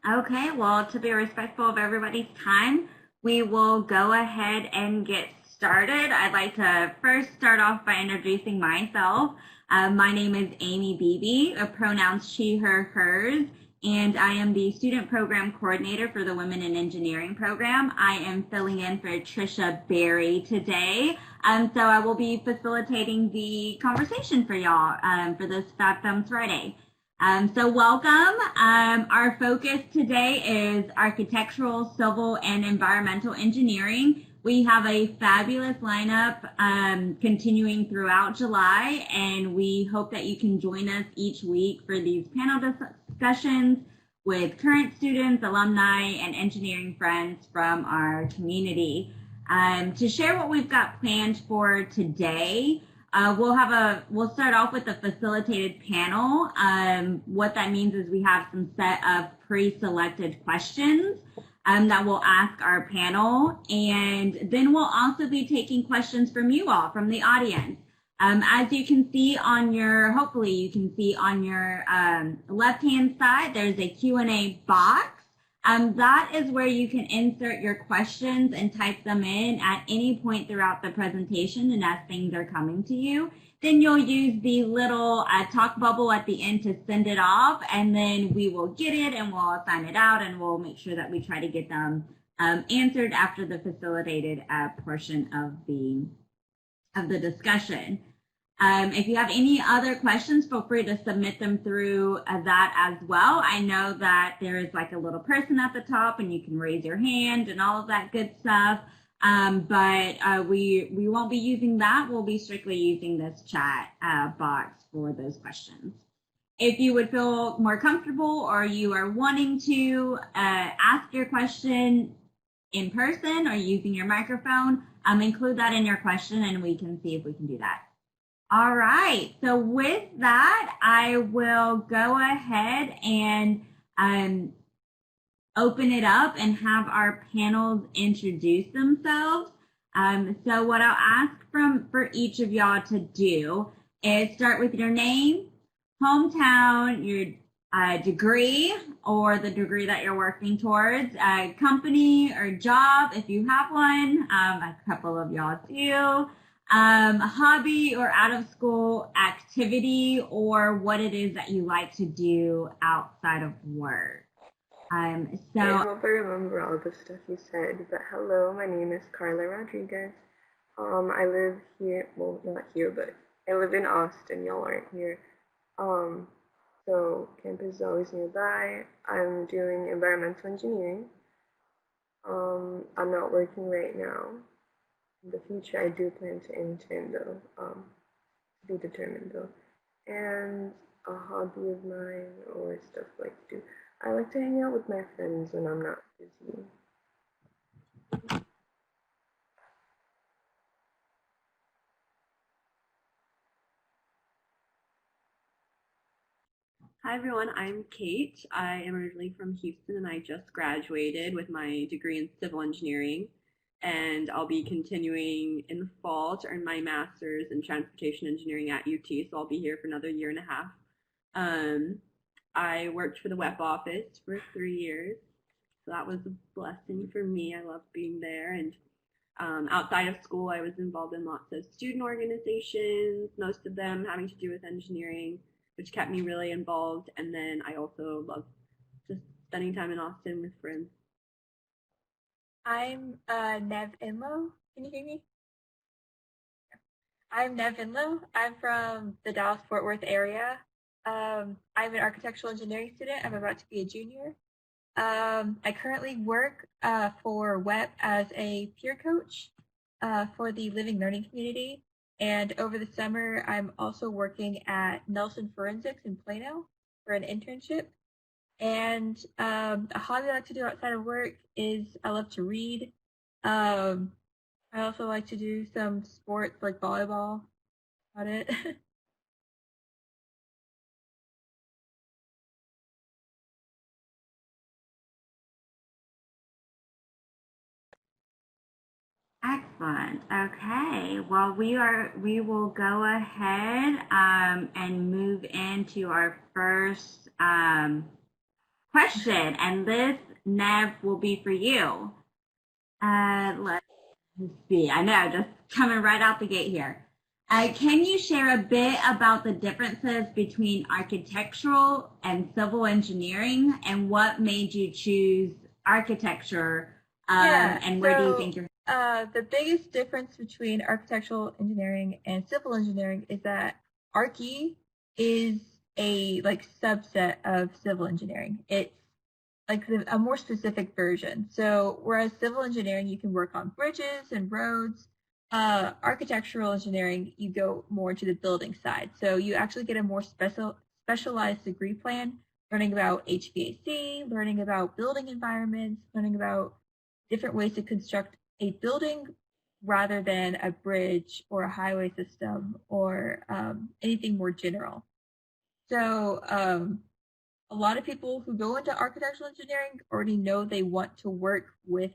Okay, well, to be respectful of everybody's time, we will go ahead and get started. I'd like to first start off by introducing myself. My name is Amy Beebe, pronouns she, her, hers, and I am the student program coordinator for the Women in Engineering program. I am filling in for Trisha Berry today. So I will be facilitating the conversation for y'all for this FabFems Friday. So welcome. Our focus today is architectural, civil, and environmental engineering. We have a fabulous lineup continuing throughout July, and we hope that you can join us each week for these panel discussions with current students, alumni, and engineering friends from our community. To share what we've got planned for today, we'll start off with a facilitated panel. What that means is we have some set of pre-selected questions that we'll ask our panel, and then we'll also be taking questions from you all, from the audience. As you can see on your, hopefully you can see on your left-hand side, there's a Q&A box. That is where you can insert your questions and type them in at any point throughout the presentation, and as things are coming to you. Then you'll use the little talk bubble at the end to send it off, and then we will get it and we'll assign it out, and we'll make sure that we try to get them answered after the facilitated portion of the discussion. If you have any other questions, feel free to submit them through that as well. I know that there is like a little person at the top and you can raise your hand and all of that good stuff. But we won't be using that. We'll be strictly using this chat box for those questions. If you would feel more comfortable or you are wanting to ask your question in person or using your microphone, include that in your question and we can see if we can do that. All right, so with that, I will go ahead and open it up and have our panels introduce themselves. So what I'll ask for each of y'all to do is start with your name, hometown, your degree or the degree that you're working towards, company or job if you have one, a couple of y'all do. Hobby or out of school activity or what it is that you like to do outside of work. I hope I remember all the stuff you said, but hello, my name is Carla Rodriguez. I live here, well, not here, but I live in Austin. Y'all aren't here. So campus is always nearby. I'm doing environmental engineering. I'm not working right now. In the future, I do plan to intern though, to be determined though. And a hobby of mine or stuff I like to do. I like to hang out with my friends when I'm not busy. Hi everyone, I'm Kate. I am originally from Houston and I just graduated with my degree in civil engineering. And I'll be continuing in the fall to earn my master's in transportation engineering at UT, so I'll be here for another year and a half. I worked for the UTWEP office for 3 years, so that was a blessing for me. I loved being there, and outside of school I was involved in lots of student organizations, most of them having to do with engineering, which kept me really involved, and then I also loved just spending time in Austin with friends. I'm Nev Inlow. Can you hear me? I'm Nev Inlow. I'm from the Dallas-Fort Worth area. I'm an architectural engineering student. I'm about to be a junior. I currently work for UTWEP as a peer coach for the Living Learning community. And over the summer, I'm also working at Nelson Forensics in Plano for an internship. And a hobby I like to do outside of work is I love to read. I also like to do some sports like volleyball. About it. Excellent. Okay. Well, we will go ahead and move into our first question, and this, Nev, will be for you. Let's see. I know, just coming right out the gate here. Can you share a bit about the differences between architectural and civil engineering, and what made you choose architecture? And where do you think you're? The biggest difference between architectural engineering and civil engineering is that Archi is a subset of civil engineering. It's like a more specific version. So whereas civil engineering, you can work on bridges and roads, architectural engineering, you go more to the building side. So you actually get a more specialized degree plan, learning about HVAC, learning about building environments, learning about different ways to construct a building rather than a bridge or a highway system or anything more general. So a lot of people who go into architectural engineering already know they want to work with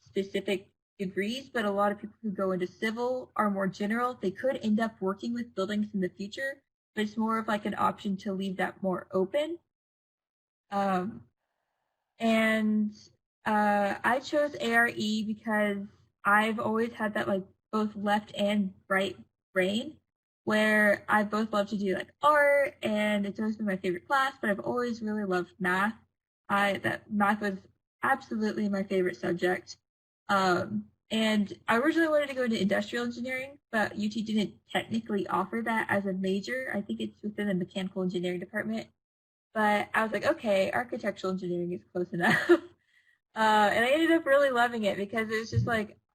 specific degrees, but a lot of people who go into civil are more general. They could end up working with buildings in the future, but it's more of like an option to leave that more open. I chose ARE because I've always had that both left and right brain, where I both love to do art, and it's always been my favorite class, but I've always really loved math. Math was absolutely my favorite subject. And I originally wanted to go into industrial engineering, but UT didn't technically offer that as a major. I think it's within the mechanical engineering department. But I was like, okay, architectural engineering is close enough. And I ended up really loving it because it was just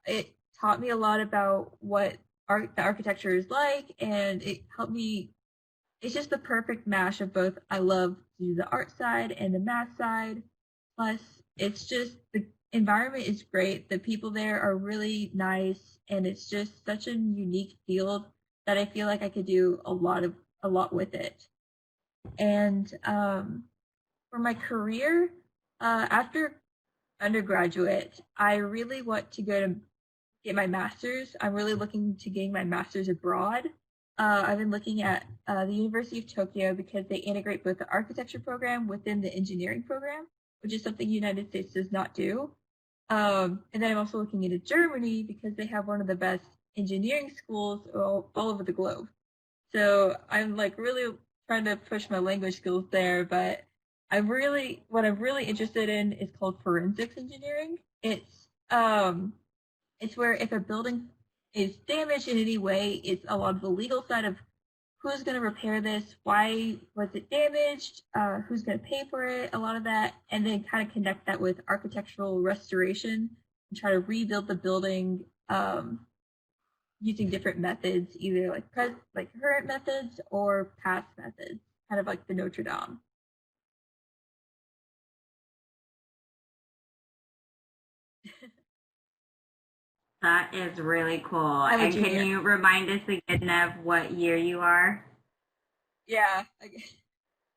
it taught me a lot about what the architecture is like, and it helped me. It's just the perfect mash of both. I love to do the art side and the math side. Plus, it's just the environment is great. The people there are really nice, and it's just such a unique field that I feel like I could do a lot with it. And for my career, after undergraduate, I really want to go to get my master's. I'm really looking to gain my master's abroad. I've been looking at the University of Tokyo because they integrate both the architecture program within the engineering program, which is something the United States does not do. And then I'm also looking into Germany because they have one of the best engineering schools all over the globe. So I'm really trying to push my language skills there, but what I'm really interested in is called forensics engineering. It's where if a building is damaged in any way, it's a lot of the legal side of who's going to repair this, why was it damaged, who's going to pay for it, a lot of that, and then kind of connect that with architectural restoration and try to rebuild the building using different methods, either current methods or past methods, kind of like the Notre Dame. That is really cool. And can you remind us again of what year you are? Yeah.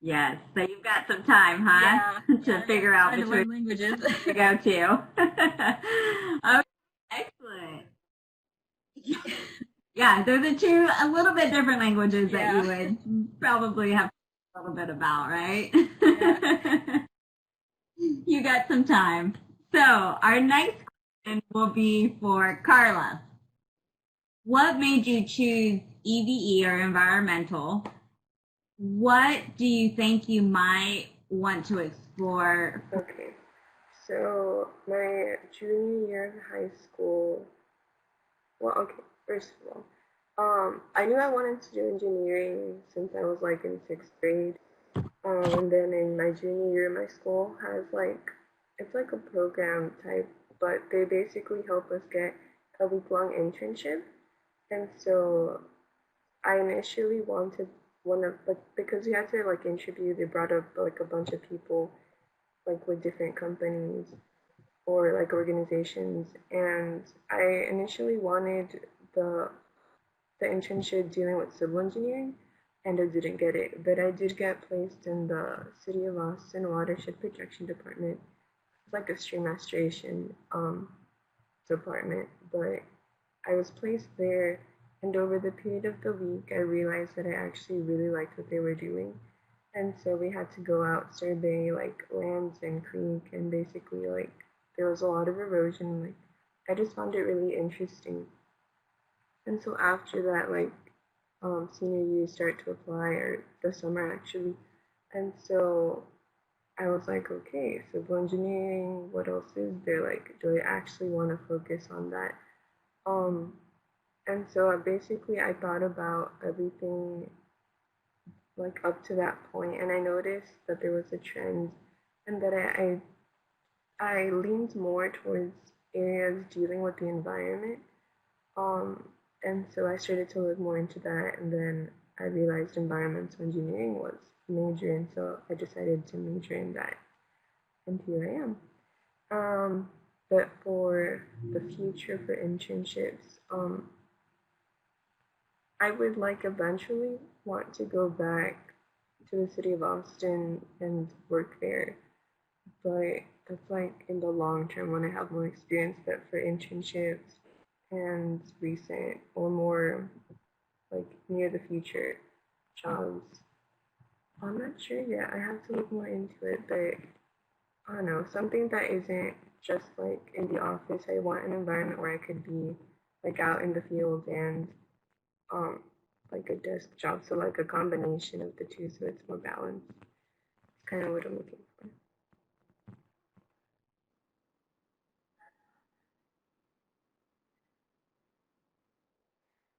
Yes. So you've got some time, huh? Yeah. to figure out which languages to go to. Okay, excellent. Yeah, those are two a little bit different languages that you would probably have a little bit about, right? Yeah. You got some time. So our next question will be for Carla. What made you choose EVE or environmental? What do you think you might want to explore? Okay, so my junior year of high school, first of all, I knew I wanted to do engineering since I was in 6th grade. And then in my junior year, my school has it's like a program type, but they basically help us get a week-long internship. And so I initially wanted because we had to interview, they brought up a bunch of people with different companies or organizations, and I initially wanted the internship dealing with civil engineering, and I didn't get it, but I did get placed in the City of Austin Watershed Protection Department. It's like a stream restoration department, but I was placed there, and over the period of the week, I realized that I actually really liked what they were doing, And so we had to go out survey like lands and creek, and basically like there was a lot of erosion. Like I just found it really interesting. And so after that, like senior year, you start to apply, or the summer actually. And so I was like, okay, civil engineering, what else is there? Like, do I actually want to focus on that? Um, and so basically I thought about everything like up to that point, and I noticed that there was a trend, and that I leaned more towards areas dealing with the environment. Um, and so I started to look more into that, and then I realized environmental engineering was major, and so I decided to major in that, and here I am. But for the future for internships, I would like eventually want to go back to the city of Austin and work there, but that's like in the long term when I have more experience. But for internships and recent or more like near the future jobs, I'm not sure yet. I have to look more into it, but I don't know, something that isn't just like in the office. I want an environment where I could be like out in the field and um like a desk job. So like a combination of the two so it's more balanced. It's kind of what I'm looking for.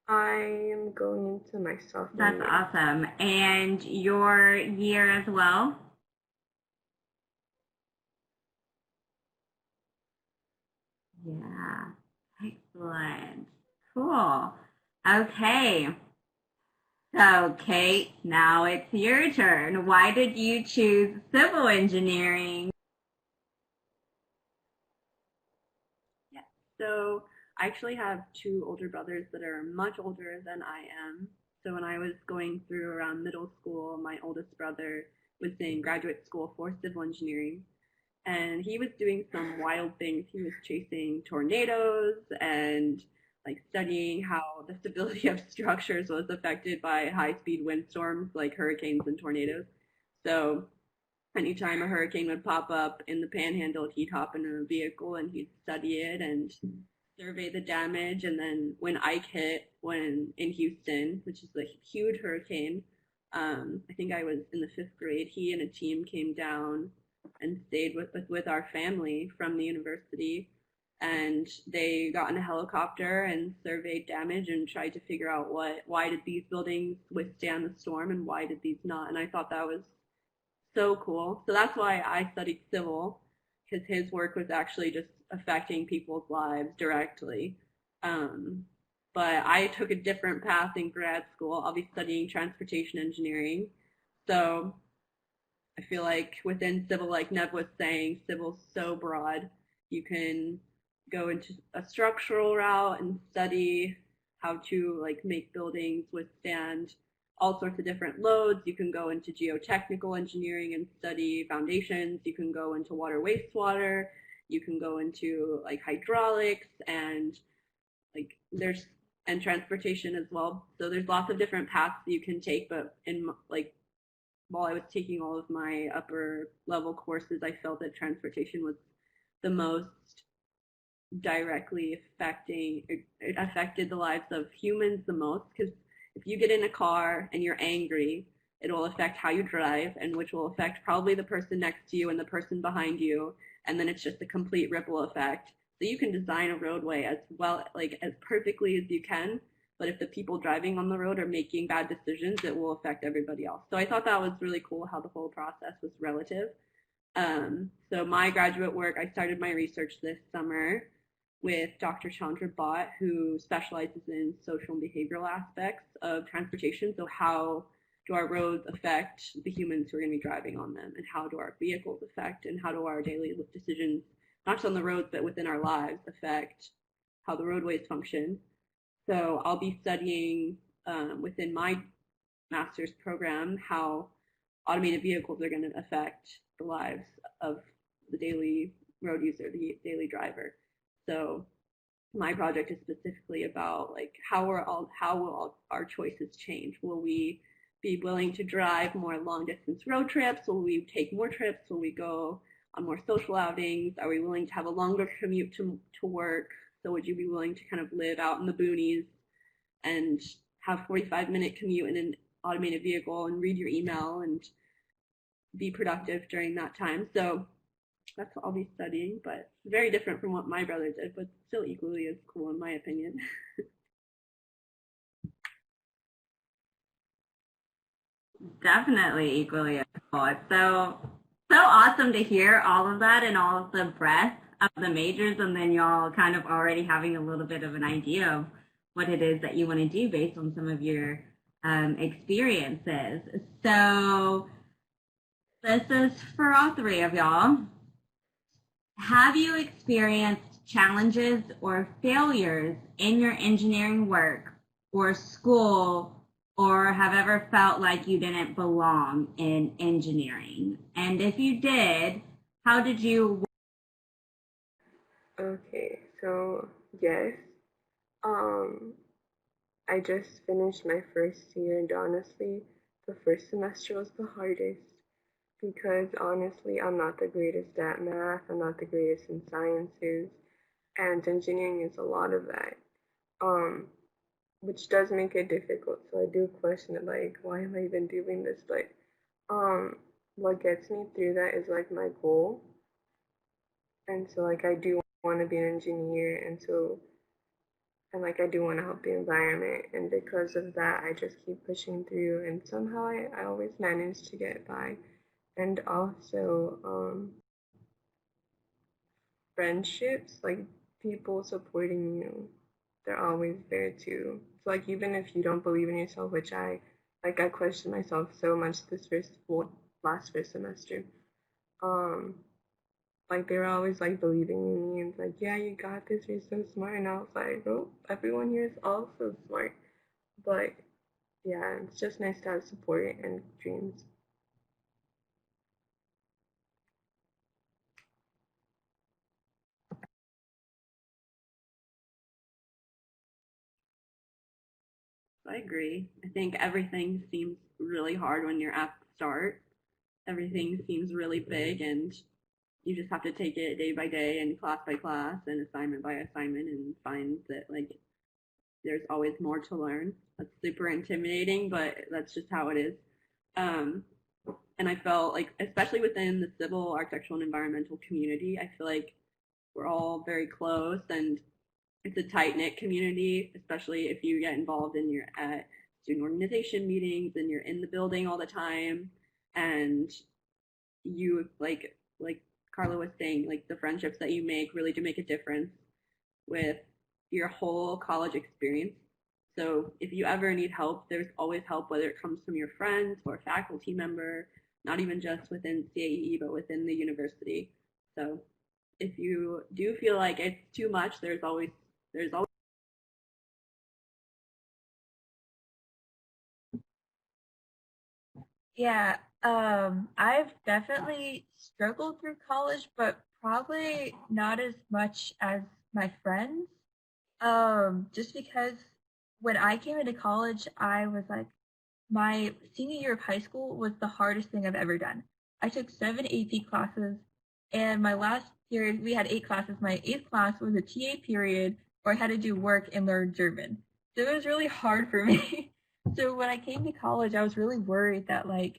I am going into my sophomore That's year. awesome. And your year as well? Yeah. Excellent. Cool. Okay. So, Kate, now it's your turn. Why did you choose civil engineering? Yeah. So I actually have two older brothers that are much older than I am. So when I was going through around middle school, my oldest brother was in graduate school for civil engineering. And he was doing some wild things. He was chasing tornadoes and like studying how the stability of structures was affected by high-speed windstorms like hurricanes and tornadoes. So anytime a hurricane would pop up in the panhandle, he'd hop in a vehicle and he'd study it and survey the damage. And then when Ike hit, when in Houston, which is a huge hurricane, I think I was in the 5th grade, he and a team came down and stayed with our family from the university. And they got in a helicopter and surveyed damage and tried to figure out why did these buildings withstand the storm and why did these not. And I thought that was so cool. So that's why I studied civil, because his work was actually just affecting people's lives directly. Um, but I took a different path in grad school. I'll be studying transportation engineering. So I feel like within civil, like Nev was saying, civil's so broad. You can go into a structural route and study how to like make buildings withstand all sorts of different loads. You can go into geotechnical engineering and study foundations. You can go into water wastewater. You can go into like hydraulics and like there's and transportation as well. So there's lots of different paths you can take, but in like while I was taking all of my upper level courses, I felt that transportation was the most directly it affected the lives of humans the most, because if you get in a car and you're angry, it will affect how you drive, and which will affect probably the person next to you and the person behind you, and then it's just a complete ripple effect. So you can design a roadway as well, like as perfectly as you can, but if the people driving on the road are making bad decisions, it will affect everybody else. So I thought that was really cool how the whole process was relative. So my graduate work, I started my research this summer with Dr. Chandra Bhatt, who specializes in social and behavioral aspects of transportation. So how do our roads affect the humans who are going to be driving on them, and how do our vehicles affect, and how do our daily decisions, not just on the roads, but within our lives, affect how the roadways function. So I'll be studying within my master's program how automated vehicles are going to affect the lives of the daily road user, the daily driver. So my project is specifically about like how will our choices change? Will we be willing to drive more long distance road trips? Will we take more trips? Will we go on more social outings? Are we willing to have a longer commute to work? So would you be willing to kind of live out in the boonies and have 45-minute commute in an automated vehicle and read your email and be productive during that time? So that's what I'll be studying, but very different from what my brother did, but still equally as cool in my opinion. Definitely equally as cool. It's so awesome to hear all of that and all of the breadth of the majors, and then y'all kind of already having a little bit of an idea of what it is that you want to do based on some of your experiences. So this is for all three of y'all. Have you experienced challenges or failures in your engineering work or school, or have ever felt like you didn't belong in engineering? And if you did, how did you? Okay, so yes. I just finished my first year, and honestly, the first semester was the hardest because honestly, I'm not the greatest at math, I'm not the greatest in sciences, and engineering is a lot of that, which does make it difficult. So I do question it, like, why am I even doing this? But what gets me through that is like my goal, and so like I do want to be an engineer, and like I do want to help the environment, and because of that I just keep pushing through, and somehow I always manage to get by. And also friendships, like people supporting you, they're always there too. So like even if you don't believe in yourself, which I questioned myself so much last first semester, like they were always like believing in me and like, yeah, you got this, you're so smart. And I was like, oh, everyone here is also smart. But yeah, it's just nice to have support and dreams. I agree. I think everything seems really hard when you're at the start. Everything seems really big, and you just have to take it day by day and class by class and assignment by assignment and find that like there's always more to learn. That's super intimidating, but that's just how it is. And I felt like, especially within the civil, architectural, and environmental community, I feel like we're all very close, and it's a tight-knit community, especially if you get involved and you're at student organization meetings and you're in the building all the time, and you like Carla was saying, like the friendships that you make really do make a difference with your whole college experience. So if you ever need help, there's always help, whether it comes from your friends or a faculty member, not even just within CAE, but within the university. So if you do feel like it's too much, there's always Yeah, I've definitely struggled through college, but probably not as much as my friends. Just because when I came into college, I was like, my senior year of high school was the hardest thing I've ever done. I took 7 AP classes, and my last period, we had 8 classes. My 8th class was a TA period where I had to do work and learn German. So it was really hard for me. So when I came to college, I was really worried that like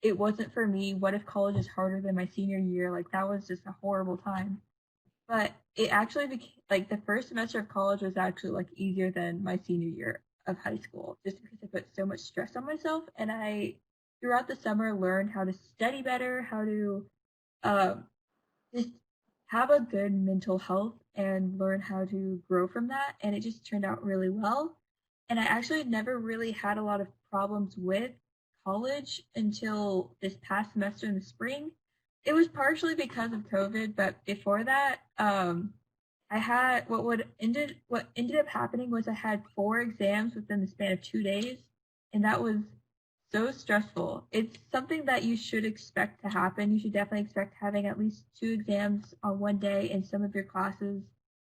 it wasn't for me. What if college is harder than my senior year? Like that was just a horrible time. But it actually became like the first semester of college was actually like easier than my senior year of high school, just because I put so much stress on myself, and I throughout the summer learned how to study better, how to um, just have a good mental health and learn how to grow from that. And it just turned out really well. And I actually never really had a lot of problems with college until this past semester in the spring. It was partially because of COVID, but before that, I had what ended up happening was I had 4 exams within the span of 2 days, and that was so stressful. It's something that you should expect to happen. You should definitely expect having at least 2 exams on one day in some of your classes.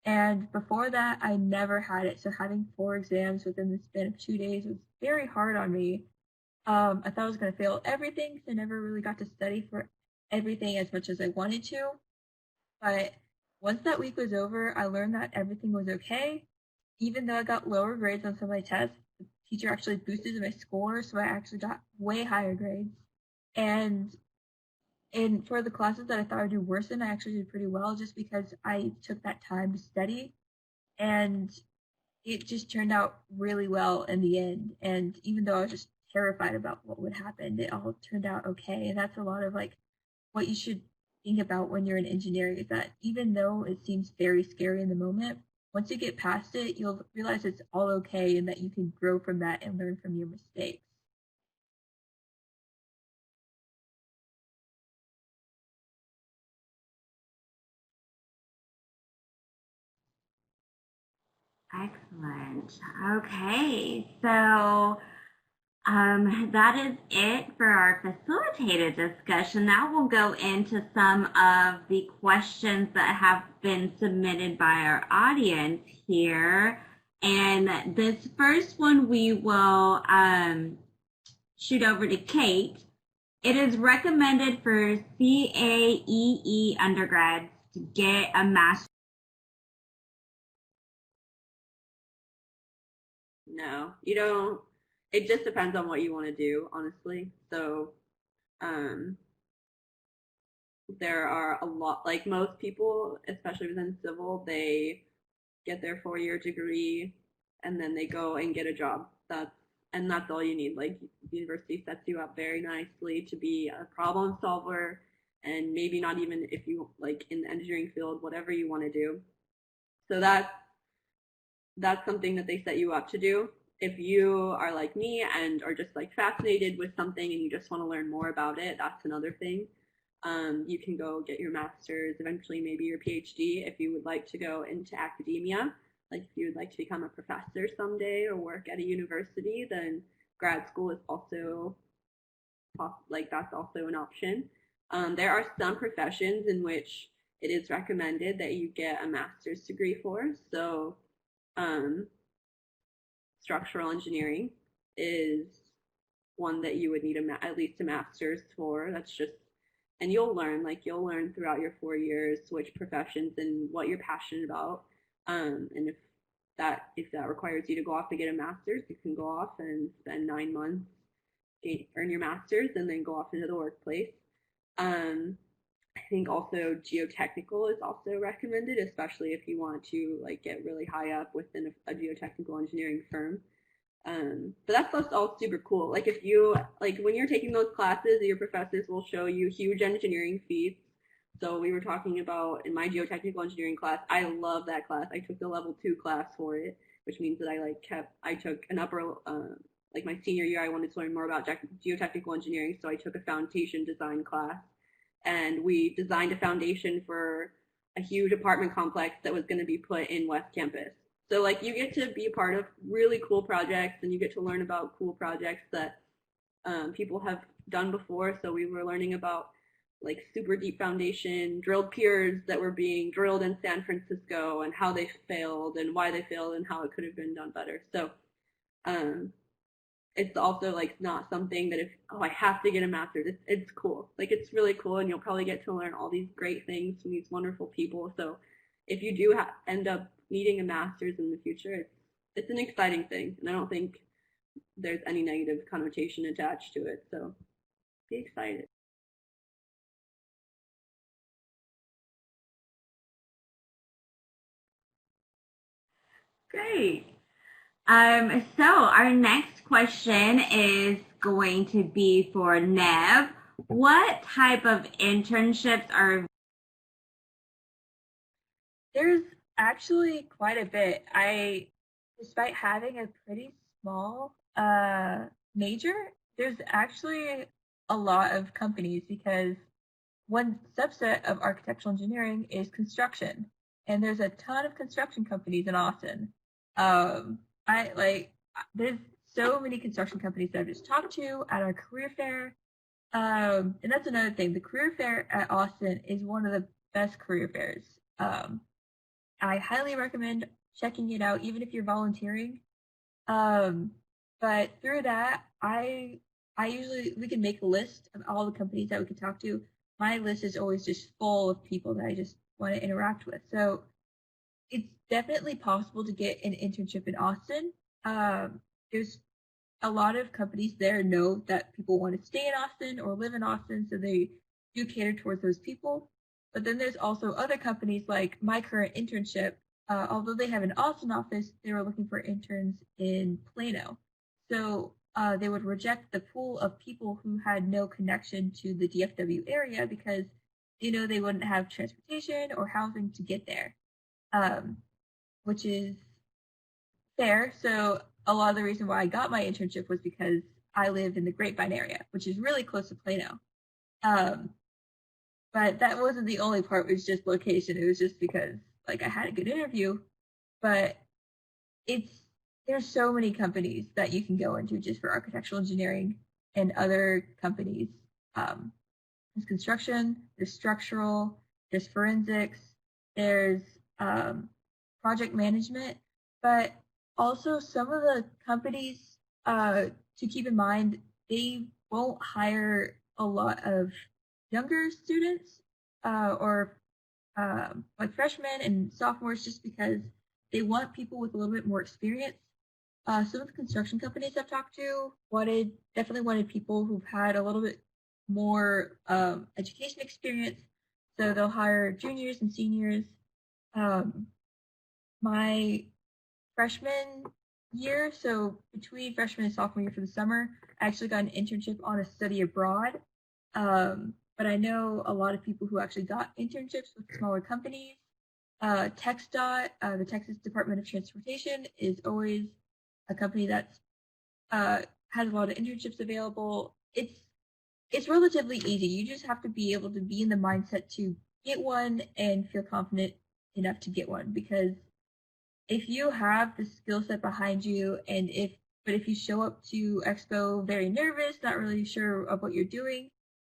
And before that, I never had it. So having 4 exams within the span of 2 days was very hard on me. I thought I was going to fail everything, so I never really got to study for everything as much as I wanted to. But once that week was over, I learned that everything was okay. Even though I got lower grades on some of my tests, the teacher actually boosted my score, so I actually got way higher grades. And for the classes that I thought I'd do worse in, I actually did pretty well just because I took that time to study. And it just turned out really well in the end. And even though I was just terrified about what would happen, it all turned out okay. And that's a lot of like what you should think about when you're in engineering, is that even though it seems very scary in the moment, once you get past it, you'll realize it's all okay and that you can grow from that and learn from your mistakes. Excellent. Okay, so that is it for our facilitated discussion. Now we'll go into some of the questions that have been submitted by our audience here. And this first one we will shoot over to Kate. It is recommended for CAEE undergrads to get a master's. No, you don't. It just depends on what you want to do, honestly. So, there are a lot, like most people, especially within civil, they get their 4-year degree and then they go and get a job. That's all you need. Like the university sets you up very nicely to be a problem solver, and maybe not even if you like in the engineering field, whatever you want to do. So that's something that they set you up to do. If you are like me and are just like fascinated with something and you just want to learn more about it, that's another thing. You can go get your master's, eventually maybe your PhD if you would like to go into academia. Like if you would like to become a professor someday or work at a university, then grad school is also like that's also an option. There are some professions in which it is recommended that you get a master's degree for. So structural engineering is one that you would need at least a master's for. That's just, and you'll learn throughout your 4 years which professions and what you're passionate about. And if that requires you to go off and get a master's, you can go off and spend 9 months, earn your master's, and then go off into the workplace. I think also geotechnical is also recommended, especially if you want to like get really high up within a geotechnical engineering firm. But that's all super cool. Like if you like when you're taking those classes, your professors will show you huge engineering feats. So we were talking about in my geotechnical engineering class, I love that class. I took the level 2 class for it, which means that I took an upper like my senior year, I wanted to learn more about geotechnical engineering, so I took a foundation design class, and we designed a foundation for a huge apartment complex that was going to be put in West Campus. So like you get to be a part of really cool projects, and you get to learn about cool projects that people have done before. So we were learning about like super deep foundation drilled piers that were being drilled in San Francisco and how they failed and why they failed and how it could have been done better. So it's also like not something that I have to get a master's. It's cool. Like it's really cool, and you'll probably get to learn all these great things from these wonderful people. So if you do end up needing a master's in the future, it's an exciting thing, and I don't think there's any negative connotation attached to it. So be excited. Great. So our next question is going to be for Nev. What type of internships are? There's actually quite a bit. Despite having a pretty small major, there's actually a lot of companies because one subset of architectural engineering is construction, and there's a ton of construction companies in Austin. There's so many construction companies that I've just talked to at our career fair. And that's another thing. The career fair at Austin is one of the best career fairs. I highly recommend checking it out, even if you're volunteering. But through that, I we can make a list of all the companies that we can talk to. My list is always just full of people that I just want to interact with. So it's definitely possible to get an internship in Austin. There's a lot of companies there know that people want to stay in Austin or live in Austin, so they do cater towards those people. But then there's also other companies like my current internship. Although they have an Austin office, they were looking for interns in Plano. So they would reject the pool of people who had no connection to the DFW area because they know they wouldn't have transportation or housing to get there, which is fair. So a lot of the reason why I got my internship was because I live in the Grapevine area, which is really close to Plano. But that wasn't the only part. It was just location. It was just because like I had a good interview. But there's so many companies that you can go into just for architectural engineering and other companies. There's construction, there's structural, there's forensics, there's project management, but also some of the companies to keep in mind, they won't hire a lot of younger students or like freshmen and sophomores just because they want people with a little bit more experience. Some of the construction companies I've talked to definitely wanted people who've had a little bit more education experience, so they'll hire juniors and seniors. My freshman year, so between freshman and sophomore year for the summer, I actually got an internship on a study abroad. But I know a lot of people who actually got internships with smaller companies. TxDOT, the Texas Department of Transportation, is always a company that has a lot of internships available. It's relatively easy. You just have to be able to be in the mindset to get one and feel confident enough to get one, because if you have the skill set behind you but if you show up to Expo very nervous, not really sure of what you're doing,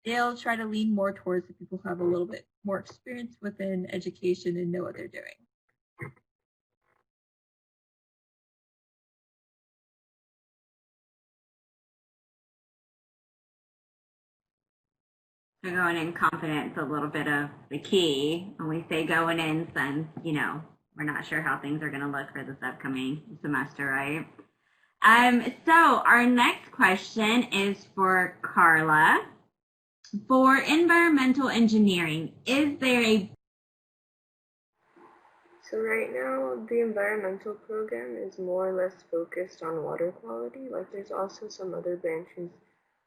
they'll try to lean more towards the people who have a little bit more experience within education and know what they're doing. So going in confidence, a little bit of the key. When we say going in, since, we're not sure how things are going to look for this upcoming semester, right? So our next question is for Carla. For environmental engineering, is there a... So right now, the environmental program is more or less focused on water quality. Like there's also some other branches,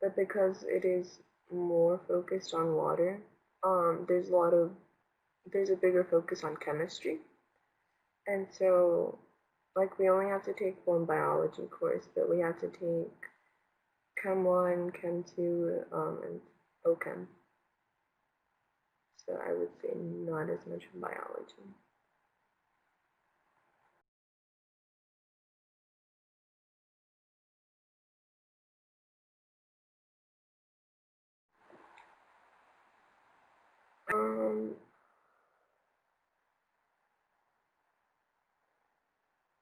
but because it is more focused on water, there's a bigger focus on chemistry. And so, like, we only have to take one biology course, but we have to take Chem 1, Chem 2, and OChem. So I would say not as much biology.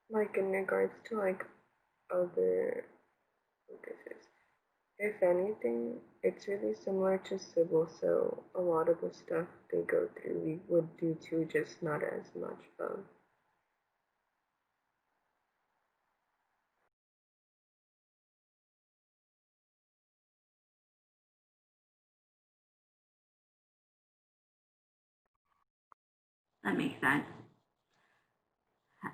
Like in regards to like other focuses, if anything, it's really similar to civil, so a lot of the stuff they go through we would do too, just not as much of. That makes sense.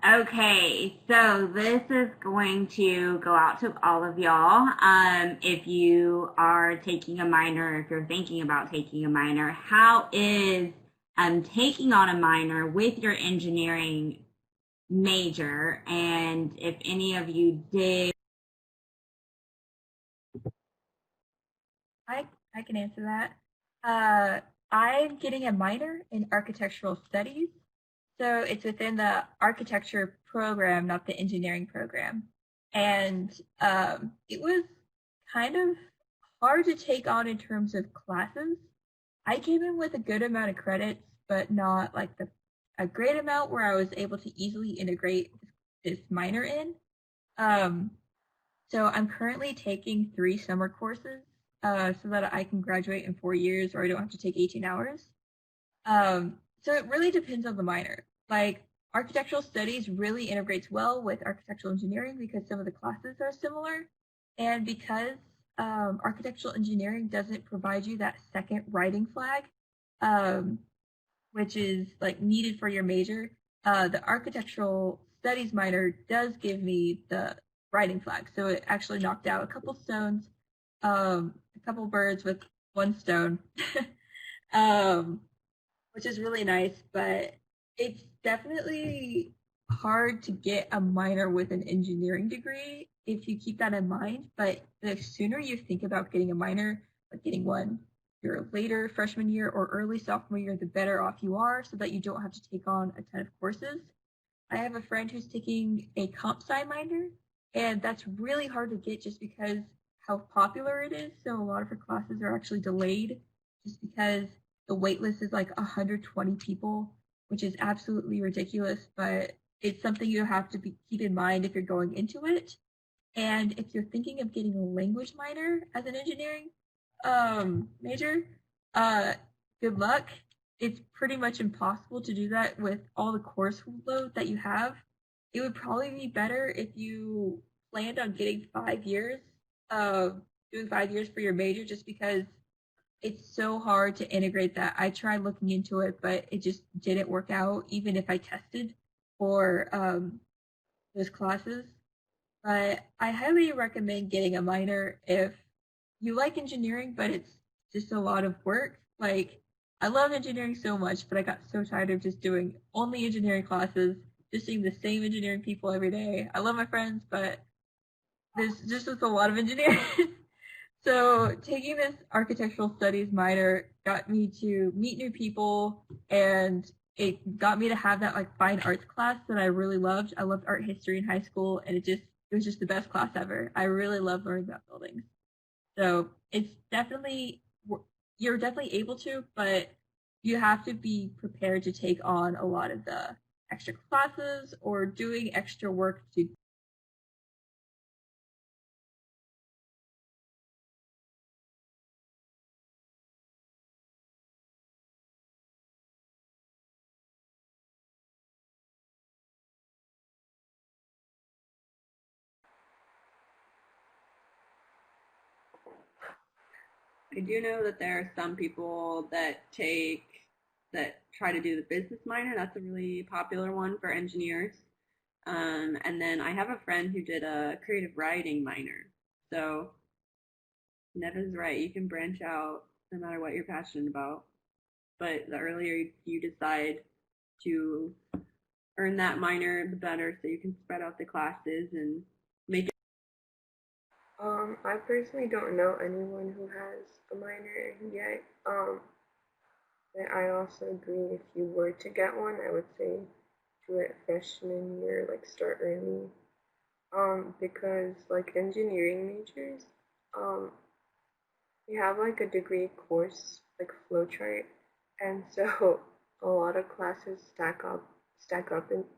Okay, so this is going to go out to all of y'all. If you are taking a minor, if you're thinking about taking a minor, how is taking on a minor with your engineering major? And if any of you did... I can answer that. I'm getting a minor in architectural studies. So it's within the architecture program, not the engineering program. And it was kind of hard to take on in terms of classes. I came in with a good amount of credits, but not like a great amount where I was able to easily integrate this minor in. So I'm currently taking 3 summer courses so that I can graduate in 4 years or I don't have to take 18 hours. So it really depends on the minor. Like architectural studies really integrates well with architectural engineering because some of the classes are similar. And because architectural engineering doesn't provide you that second writing flag, which is like needed for your major, the architectural studies minor does give me the writing flag. So it actually knocked out a couple stones, a couple birds with one stone, which is really nice. But it's definitely hard to get a minor with an engineering degree if you keep that in mind. But the sooner you think about getting a minor, like getting one your later freshman year or early sophomore year, the better off you are so that you don't have to take on a ton of courses. I have a friend who's taking a comp sci minor, and that's really hard to get just because how popular it is. So a lot of her classes are actually delayed just because the wait list is like 120 people, which is absolutely ridiculous, but it's something you have to keep in mind if you're going into it. And if you're thinking of getting a language minor as an engineering major, good luck. It's pretty much impossible to do that with all the course load that you have. It would probably be better if you planned on getting 5 years, doing 5 years for your major, just because it's so hard to integrate that. I tried looking into it, but it just didn't work out, even if I tested for those classes. But I highly recommend getting a minor if you like engineering, but it's just a lot of work. Like, I love engineering so much, but I got so tired of just doing only engineering classes, just seeing the same engineering people every day. I love my friends, but there's just a lot of engineering. So taking this architectural studies minor got me to meet new people, and it got me to have that like fine arts class that I really loved. I loved art history in high school, and it was just the best class ever. I really love learning about buildings. So it's definitely, you're definitely able to, but you have to be prepared to take on a lot of the extra classes or doing extra work to. I do know that there are some people that try to do the business minor. That's a really popular one for engineers. And then I have a friend who did a creative writing minor. So Neff is right. You can branch out no matter what you're passionate about. But the earlier you decide to earn that minor, the better, so you can spread out the classes and make it. I personally don't know anyone who has a minor yet. But I also agree if you were to get one, I would say do it freshman year, like start early. Because like engineering majors, we have like a degree course, like flowchart, and so a lot of classes stack up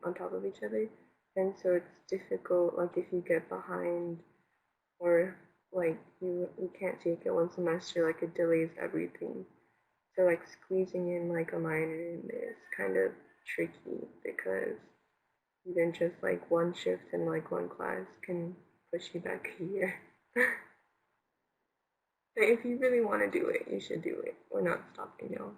on top of each other, and so it's difficult. Like if you get behind, or like you can't take it one semester, like it delays everything. So like squeezing in like a minor in is kind of tricky because even just like one shift in like one class can push you back a year. But if you really want to do it, you should do it. We're not stopping you.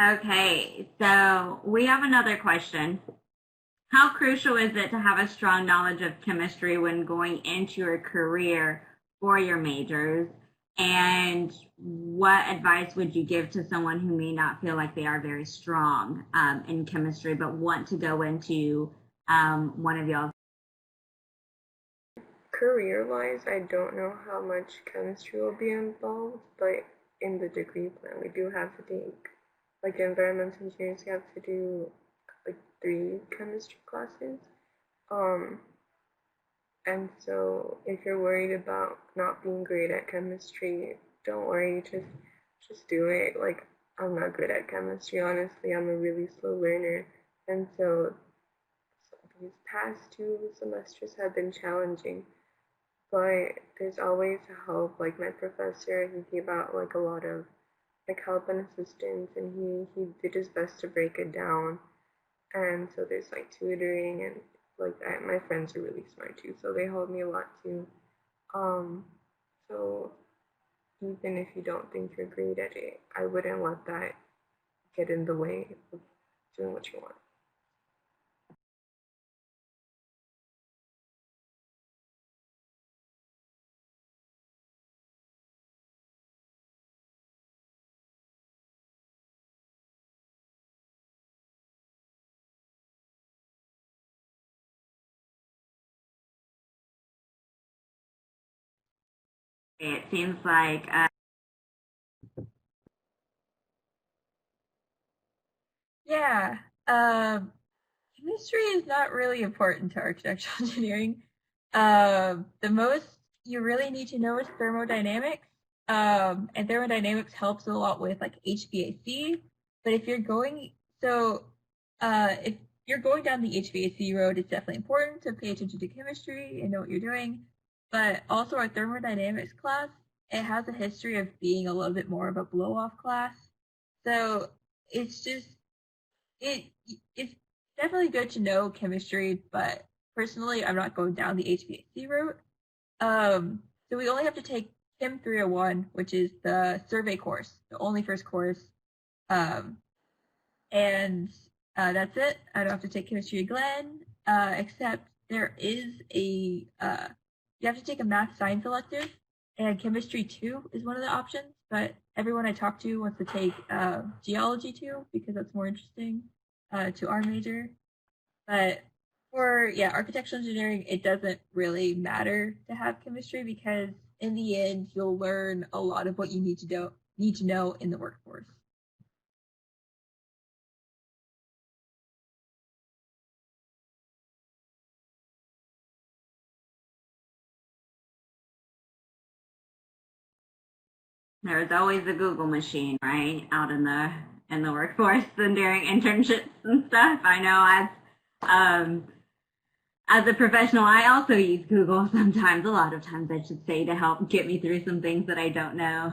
Okay, so we have another question. How crucial is it to have a strong knowledge of chemistry when going into your career for your majors? And what advice would you give to someone who may not feel like they are very strong in chemistry but want to go into one of y'all? Career-wise, I don't know how much chemistry will be involved, but in the degree plan, we do have to take, like environmental engineers, you have to do like 3 chemistry classes. Um, And so if you're worried about not being great at chemistry, don't worry, just do it. Like, I'm not good at chemistry, honestly. I'm a really slow learner. And so these past 2 semesters have been challenging, but there's always help. Like my professor, he gave out like a lot of like help and assistance, and he did his best to break it down. And so there's like tutoring, and like my friends are really smart too, so they help me a lot too. So even if you don't think you're great at it, I wouldn't let that get in the way of doing what you want. It seems like Yeah. Chemistry is not really important to architectural engineering. The most you really need to know is thermodynamics. And thermodynamics helps a lot with like HVAC. But if you're going, if you're going down the HVAC road, it's definitely important to pay attention to chemistry and know what you're doing. But also our thermodynamics class, it has a history of being a little bit more of a blow-off class. So it's just it's definitely good to know chemistry, but personally, I'm not going down the HVAC route. So we only have to take Chem 301, which is the survey course, the only first course, and that's it. I don't have to take chemistry again, except there is a you have to take a math science elective, and chemistry 2 is one of the options. But everyone I talk to wants to take geology 2 because that's more interesting to our major. But for architectural engineering, it doesn't really matter to have chemistry because in the end, you'll learn a lot of what you need to know in the workforce. there's always a Google machine, right, out in the workforce and during internships and stuff. I know as a professional, I also use Google sometimes, a lot of times I should say, to help get me through some things that I don't know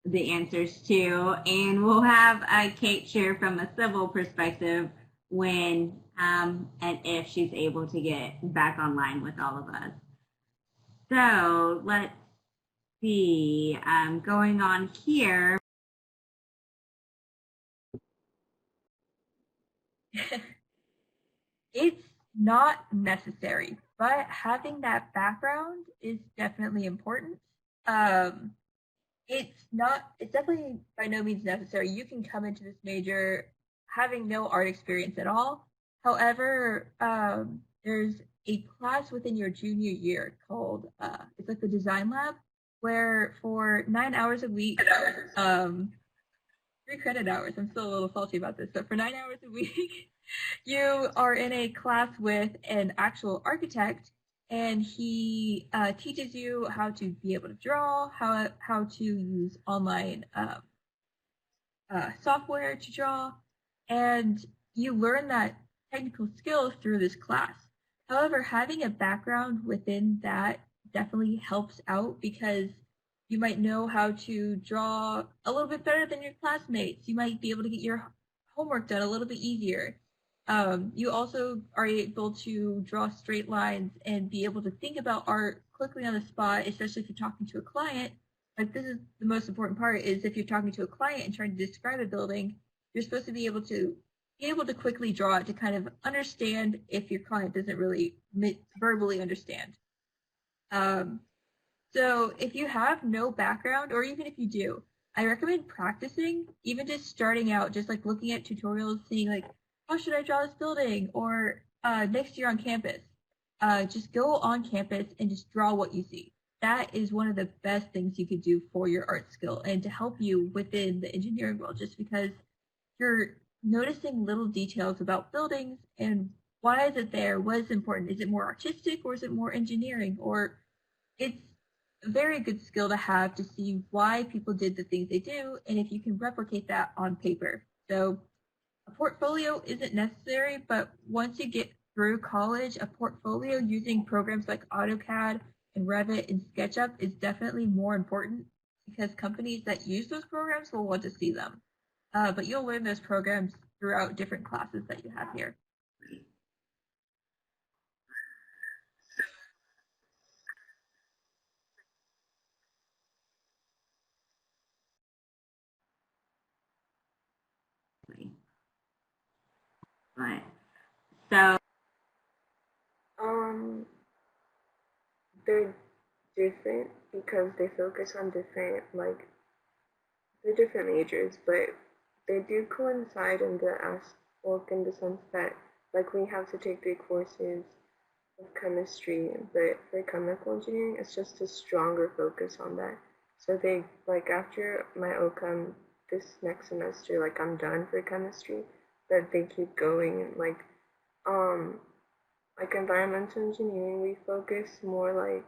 the answers to. And we'll have Kate share from a civil perspective when and if she's able to get back online with all of us. So let's see, going on here. It's not necessary, but having that background is definitely important. It's definitely by no means necessary. You can come into this major having no art experience at all. However, there's a class within your junior year called, it's like the design lab, where for 9 hours a week, 3 credit hours, I'm still a little salty about this, but for 9 hours a week, you are in a class with an actual architect, and he teaches you how to be able to draw, how to use online software to draw, and you learn that technical skills through this class. However, having a background within that definitely helps out because you might know how to draw a little bit better than your classmates. You might be able to get your homework done a little bit easier. You also are able to draw straight lines and be able to think about art quickly on the spot, especially if you're talking to a client. Like, this is the most important part, is if you're talking to a client and trying to describe a building, you're supposed to be able to quickly draw it to kind of understand if your client doesn't really verbally understand. So if you have no background, or even if you do, I recommend practicing, even just starting out, just like looking at tutorials, seeing like, how should I draw this building? Or next year on campus, just go on campus and just draw what you see. That is one of the best things you could do for your art skill and to help you within the engineering world, just because you're noticing little details about buildings and why is it there? What is important? Is it more artistic or is it more engineering? Or it's a very good skill to have to see why people did the things they do and if you can replicate that on paper. So a portfolio isn't necessary, but once you get through college, a portfolio using programs like AutoCAD and Revit and SketchUp is definitely more important because companies that use those programs will want to see them. But you'll learn those programs throughout different classes that you have here. Right. So they're different because they focus on different, like, they're different majors, but they do coincide in the in the sense that, like, we have to take 3 courses of chemistry, but for chemical engineering, it's just a stronger focus on that. So they, like, after my OChem this next semester, like, I'm done for chemistry, but they keep going, like environmental engineering, we focus more like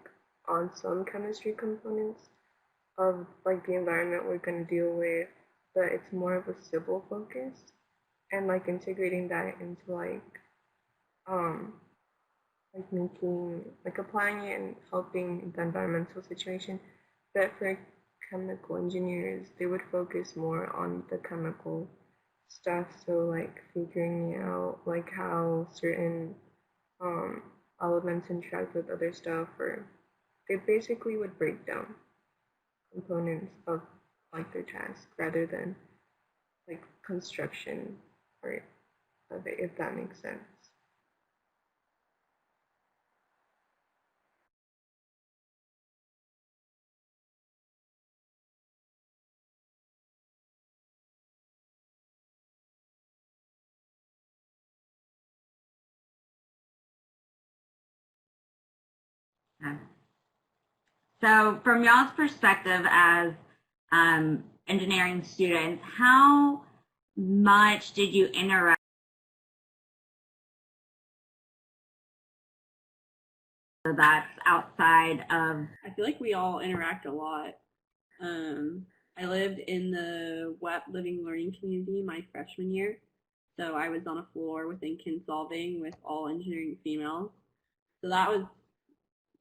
on some chemistry components of like the environment we're going to deal with, but it's more of a civil focus and like integrating that into um like making like applying it and helping the environmental situation. But for chemical engineers, they would focus more on the chemical stuff, so like figuring out like how certain elements interact with other stuff, or they basically would break down components of like their task rather than like construction part of it, if that makes sense. So from y'all's perspective as engineering students, how much did you interact that's outside of? I feel like we all interact a lot. I lived in the UTWEP Living Learning Community my freshman year. So I was on a floor within Kinsolving with all engineering females. So that was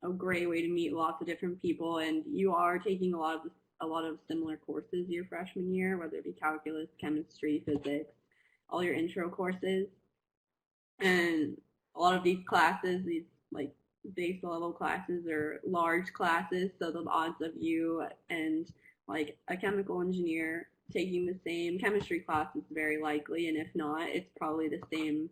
a great way to meet lots of different people, and you are taking a lot of similar courses your freshman year, whether it be calculus, chemistry, physics, all your intro courses. And a lot of these classes, these like base level classes, are large classes, so the odds of you and like a chemical engineer taking the same chemistry class is very likely, and if not, it's probably the same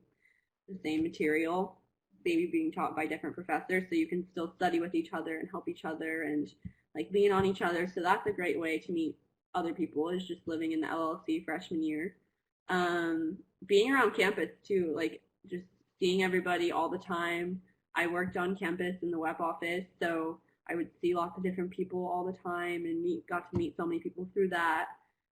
material, maybe being taught by different professors, so you can still study with each other and help each other and like lean on each other. So that's a great way to meet other people, is just living in the LLC freshman year. Being around campus too, like just seeing everybody all the time. I worked on campus in the web office, so I would see lots of different people all the time and got to meet so many people through that.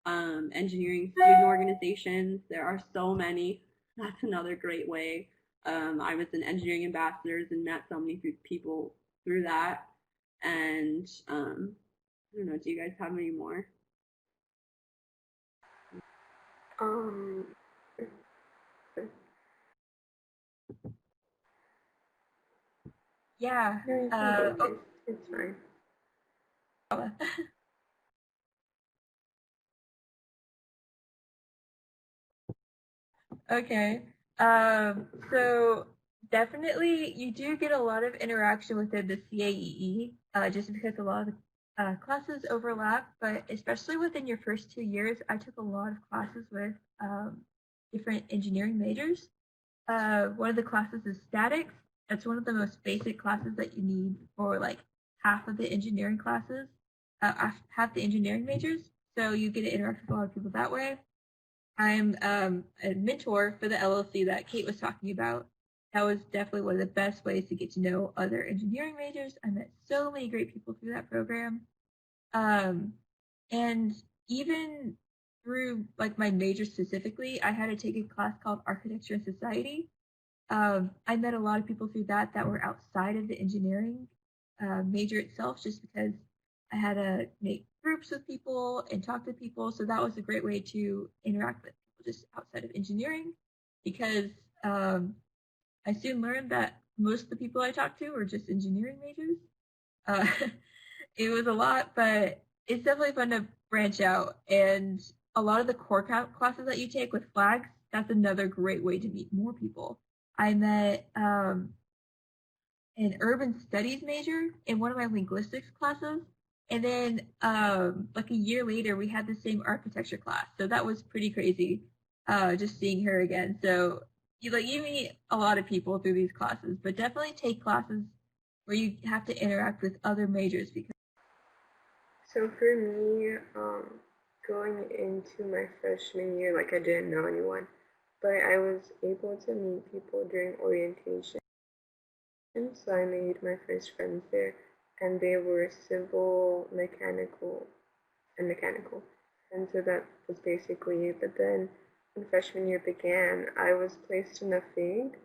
Engineering student organizations, there are so many. That's another great way. I was in engineering ambassadors and met so many people through that. And I don't know, do you guys have any more? Yeah. It's fine. Okay. So definitely you do get a lot of interaction within the CAEE, just because a lot of the classes overlap, but especially within your first 2 years, I took a lot of classes with different engineering majors. One of the classes is statics. That's one of the most basic classes that you need for like half of the engineering classes, half the engineering majors. So you get to interact with a lot of people that way. I'm a mentor for the LLC that Kate was talking about. That was definitely one of the best ways to get to know other engineering majors. I met so many great people through that program. And even through like my major specifically, I had to take a class called Architecture and Society. I met a lot of people through that were outside of the engineering major itself, just because I had to make groups with people and talk to people. So that was a great way to interact with people just outside of engineering, because I soon learned that most of the people I talked to were just engineering majors. Uh, it was a lot, but it's definitely fun to branch out. And a lot of the core classes that you take with flags, that's another great way to meet more people. I met an urban studies major in one of my linguistics classes. And then like a year later, we had the same architecture class. So that was pretty crazy, just seeing her again. So you meet a lot of people through these classes, but definitely take classes where you have to interact with other majors. Because So for me, going into my freshman year, like I didn't know anyone, but I was able to meet people during orientation. So I made my first friends there, and they were civil, mechanical, and mechanical. And so that was basically it. But then when freshman year began, I was placed in a FIG,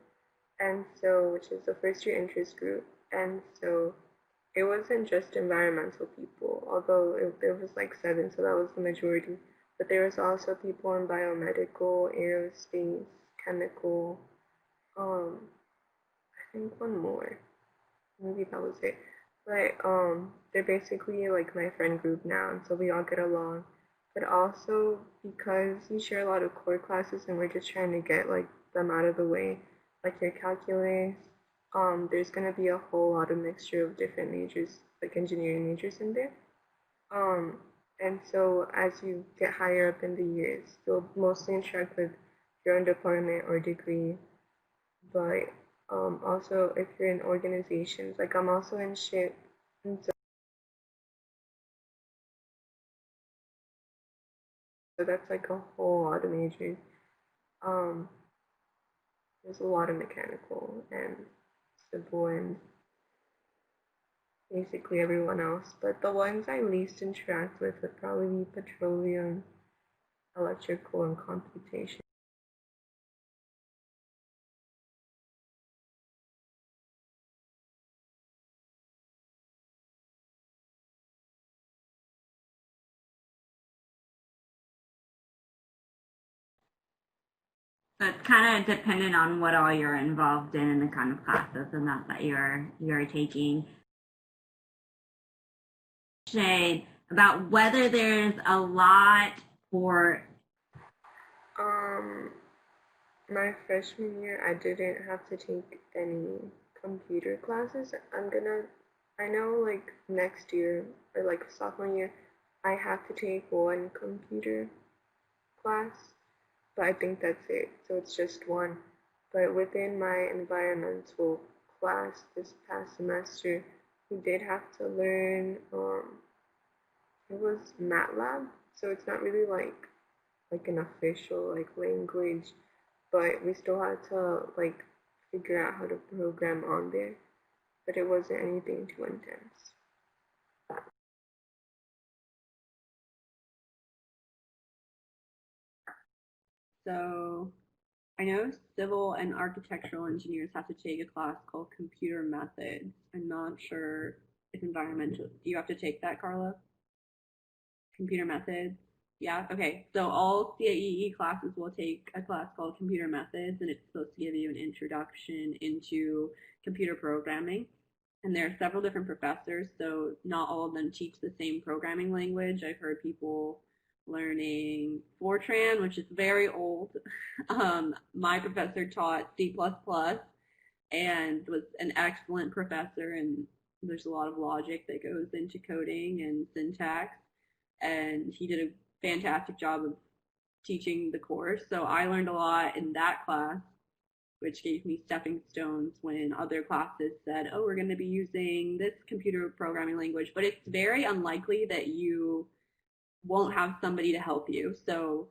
and so, which is the first year interest group. And so it wasn't just environmental people, although it was like 7, so that was the majority. But there was also people in biomedical, aerospace, chemical, I think one more. Maybe that was it. But they're basically like my friend group now, and so we all get along. But also because we share a lot of core classes and we're just trying to get like them out of the way, like your calculus, there's gonna be a whole lot of mixture of different majors, like engineering majors in there. Um, and so as you get higher up in the years, you'll mostly interact with your own department or degree, but also if you're in organizations, like I'm also in SHIP, and so that's like a whole lot of majors. Um, there's a lot of mechanical and civil and basically everyone else, but the ones I least interact with would probably be petroleum, electrical, and computation. So it's kind of dependent on what all you're involved in and the kind of classes and that you're taking. About whether there's a lot for My freshman year, I didn't have to take any computer classes. I know like next year or like sophomore year, I have to take one computer class, but I think that's it. So it's just one. But within my environmental class this past semester, we did have to learn, it was MATLAB, so it's not really like an official like language, but we still had to like figure out how to program on there. But it wasn't anything too intense. So I know civil and architectural engineers have to take a class called computer methods. I'm not sure if environmental. Do you have to take that, Carla? Computer methods? Yeah, okay. So all CAEE classes will take a class called computer methods, and it's supposed to give you an introduction into computer programming. And there are several different professors, so not all of them teach the same programming language. I've heard people learning Fortran, which is very old. My professor taught C++ and was an excellent professor, and there's a lot of logic that goes into coding and syntax, and he did a fantastic job of teaching the course. So I learned a lot in that class, which gave me stepping stones when other classes said, oh, we're going to be using this computer programming language, but it's very unlikely that you won't have somebody to help you. So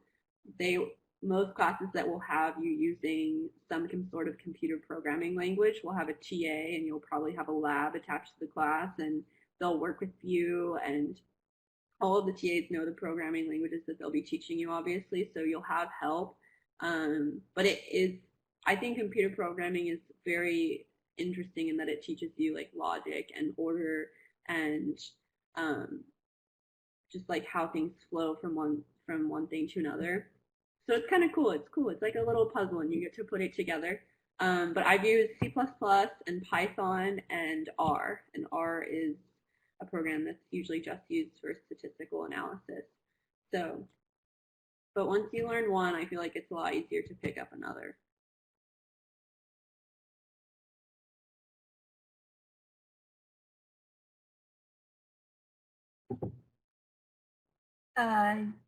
most classes that will have you using some sort of computer programming language will have a TA, and you'll probably have a lab attached to the class, and they'll work with you, and all of the TAs know the programming languages that they'll be teaching you, obviously, so you'll have help. But it is I think computer programming is very interesting in that it teaches you like logic and order and just like how things flow from one thing to another. So it's kind of cool. It's cool. It's like a little puzzle, and you get to put it together. But I've used C++ and Python and R. And R is a program that's usually just used for statistical analysis. So, but once you learn one, I feel like it's a lot easier to pick up another.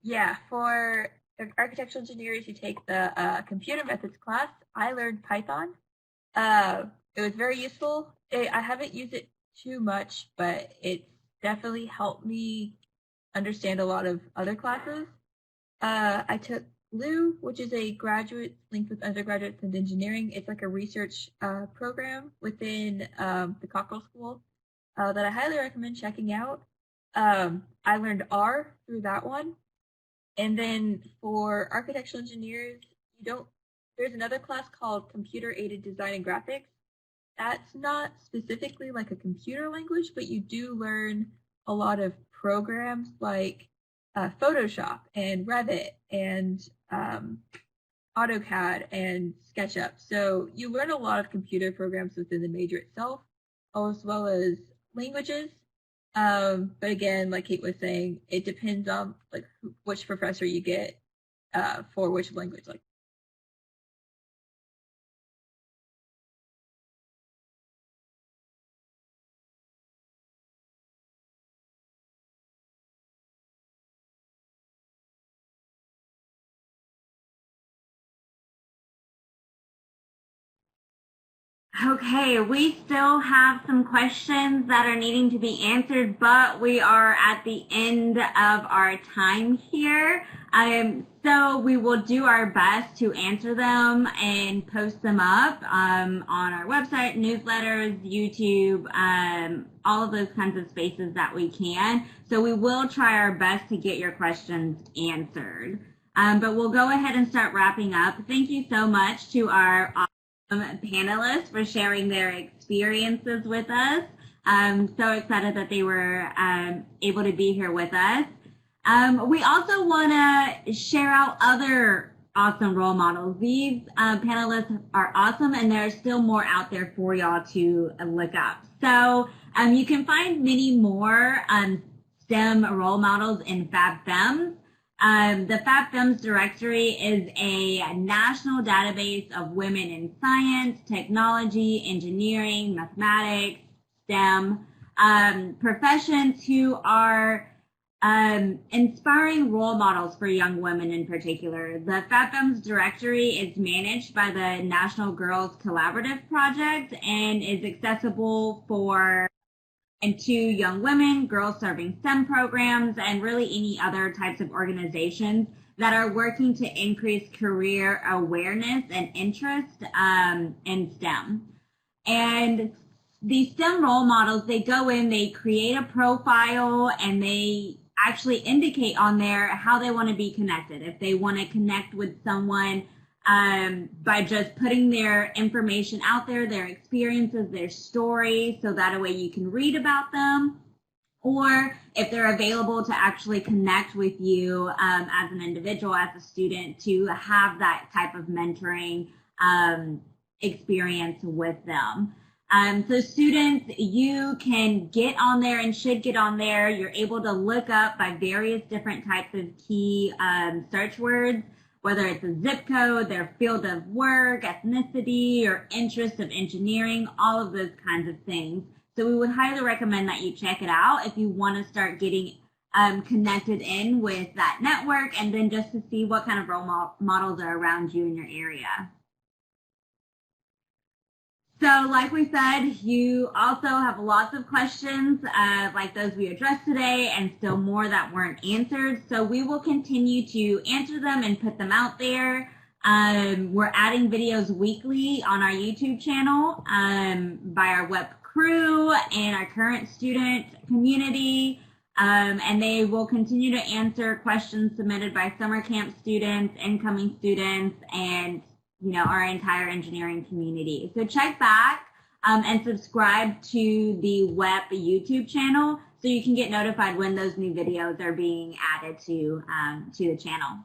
Yeah, for architectural engineers who take the computer methods class, I learned Python. It was very useful. I haven't used it too much, but it's definitely helped me understand a lot of other classes. I took LU, which is a graduate linked with undergraduates in engineering. It's like a research program within the Cockrell School that I highly recommend checking out. I learned R through that one. And then for architectural engineers, there's another class called Computer Aided Design and Graphics. That's not specifically like a computer language, but you do learn a lot of programs like Photoshop and Revit and AutoCAD and SketchUp. So you learn a lot of computer programs within the major itself, as well as languages. But again, like Kate was saying, it depends on like which professor you get for which language. Like, Okay, we still have some questions that are needing to be answered, but we are at the end of our time here. So we will do our best to answer them and post them up on our website, newsletters, YouTube, all of those kinds of spaces that we can. So we will try our best to get your questions answered. But we'll go ahead and start wrapping up. Thank you so much to our panelists for sharing their experiences with us. I'm so excited that they were able to be here with us. We also want to share out other awesome role models. These panelists are awesome, and there's still more out there for y'all to look up. So you can find many more STEM role models in FabFems. The FabFems directory is a national database of women in science, technology, engineering, mathematics, STEM, professions who are inspiring role models for young women in particular. The FabFems directory is managed by the National Girls Collaborative Project and is accessible to young women, girls serving STEM programs, and really any other types of organizations that are working to increase career awareness and interest in STEM. And these STEM role models, they go in, they create a profile, and they actually indicate on there how they want to be connected. If they want to connect with someone by just putting their information out there, their experiences, their story, so that way you can read about them, or if they're available to actually connect with you as an individual, as a student, to have that type of mentoring experience with them. So students, you can get on there and should get on there. You're able to look up by various different types of key search words, whether it's a zip code, their field of work, ethnicity, or interest of engineering, all of those kinds of things. So we would highly recommend that you check it out if you want to start getting connected in with that network, and then just to see what kind of role models are around you in your area. So like we said, you also have lots of questions like those we addressed today, and still more that weren't answered. So we will continue to answer them and put them out there. We're adding videos weekly on our YouTube channel by our web crew and our current student community. And they will continue to answer questions submitted by summer camp students, incoming students, and our entire engineering community. So check back and subscribe to the UTWEP YouTube channel so you can get notified when those new videos are being added to the channel.